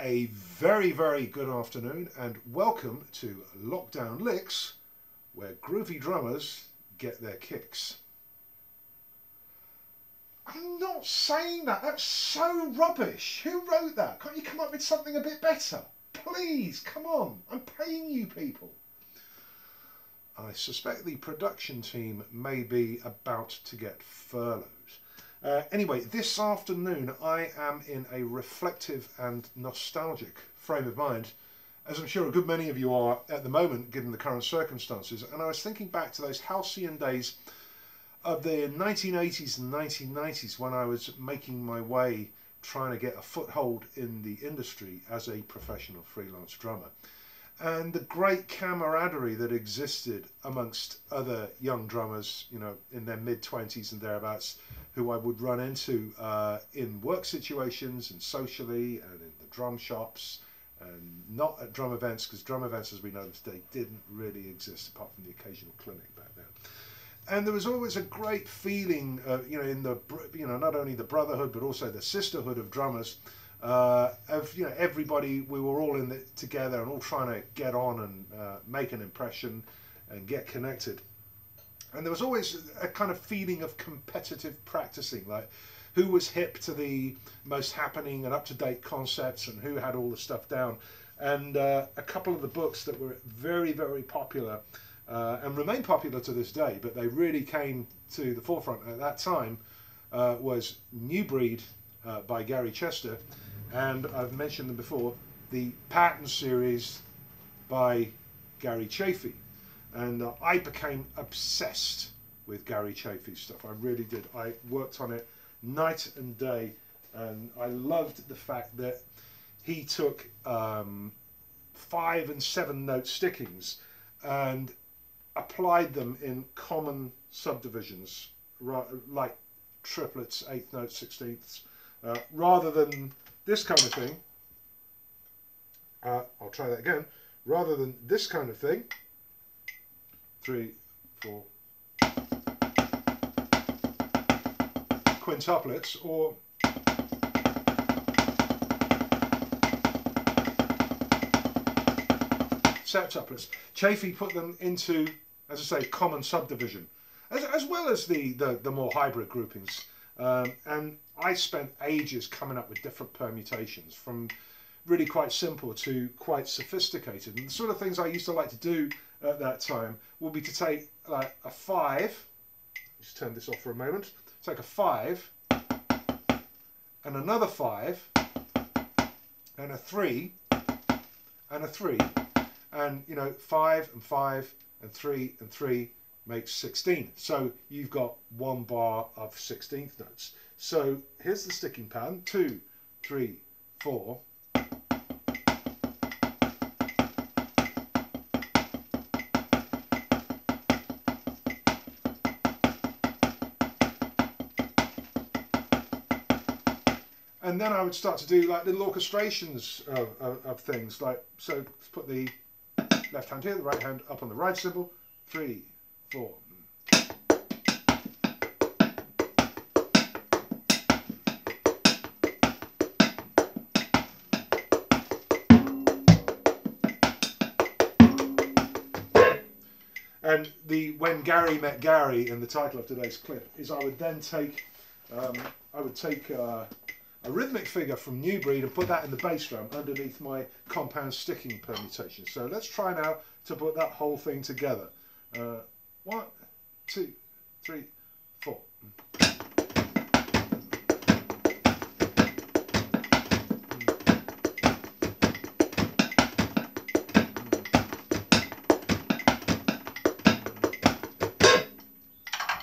A very, very good afternoon and welcome to Lockdown Licks, where groovy drummers get their kicks. I'm not saying that, that's so rubbish. Who wrote that? Can't you come up with something a bit better? Please, come on, I'm paying you people. I suspect the production team may be about to get furloughed. Anyway, this afternoon I am in a reflective and nostalgic frame of mind, as I'm sure a good many of you are at the moment given the current circumstances, and I was thinking back to those halcyon days of the 1980s and 1990s when I was making my way trying to get a foothold in the industry as a professional freelance drummer, and the great camaraderie that existed amongst other young drummers, you know, in their mid-20s and thereabouts, who I would run into in work situations and socially and in the drum shops, and not at drum events, because drum events as we know today didn't really exist apart from the occasional clinic back then. And there was always a great feeling, you know, in the, you know, not only the brotherhood but also the sisterhood of drummers, of, you know, everybody, we were all in it together and all trying to get on and make an impression and get connected. And there was always a kind of feeling of competitive practicing, like who was hip to the most happening and up-to-date concepts and who had all the stuff down. And a couple of the books that were very, very popular and remain popular to this day, but they really came to the forefront at that time, was New Breed by Gary Chester, and I've mentioned them before, the Pattern series by Gary Chaffee. And I became obsessed with Gary Chaffee's stuff. I really did. I worked on it night and day, and I loved the fact that he took 5 and 7 note stickings and applied them in common subdivisions, like triplets, 8th notes, 16ths, rather than this kind of thing. I'll try that again. Rather than this kind of thing, 3, 4 quintuplets, or septuplets. Chaffee put them into, as I say, common subdivision, as well as the more hybrid groupings. And I spent ages coming up with different permutations, from really quite simple to quite sophisticated. And the sort of things I used to like to do at that time would be to take like a 5, just turn this off for a moment, take a 5 and another 5 and a 3 and a 3, and you know, 5 and 5 and 3 and 3 makes 16. So you've got 1 bar of 16th notes. So here's the sticking pattern: 2, 3, 4. And then I would start to do like little orchestrations of things, like, so let's put the left hand here, the right hand up on the right cymbal, 3, 4. And the When Gary Met Gary, in the title of today's clip, is I would then take a rhythmic figure from New Breed and put that in the bass drum underneath my compound sticking permutation. So let's try now to put that whole thing together. 1, 2, 3, 4.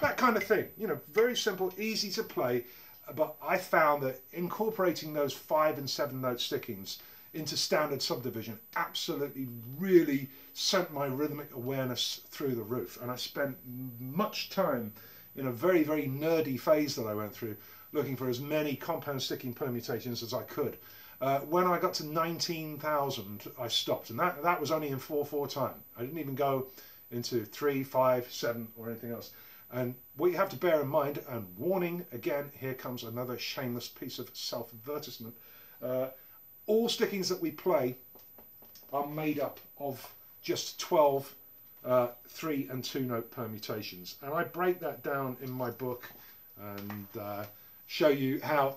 That kind of thing, you know, very simple, easy to play. But I found that incorporating those 5 and 7 note stickings into standard subdivision absolutely really sent my rhythmic awareness through the roof. And I spent much time in a very, very nerdy phase that I went through, looking for as many compound sticking permutations as I could. When I got to 19,000, I stopped, and that was only in 4/4 time. I didn't even go into 3, 5, 7 or anything else. And what you have to bear in mind, and warning again, here comes another shameless piece of self-advertisement, all stickings that we play are made up of just 12 3 and 2 note permutations, and I break that down in my book and show you how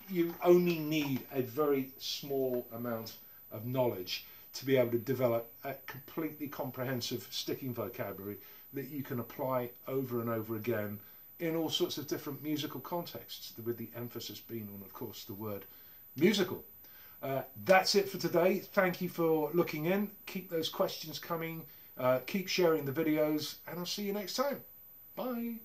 you only need a very small amount of knowledge to be able to develop a completely comprehensive sticking vocabulary that you can apply over and over again in all sorts of different musical contexts, with the emphasis being on, of course, the word musical. That's it for today. Thank you for looking in. Keep those questions coming. Keep sharing the videos, and I'll see you next time. Bye.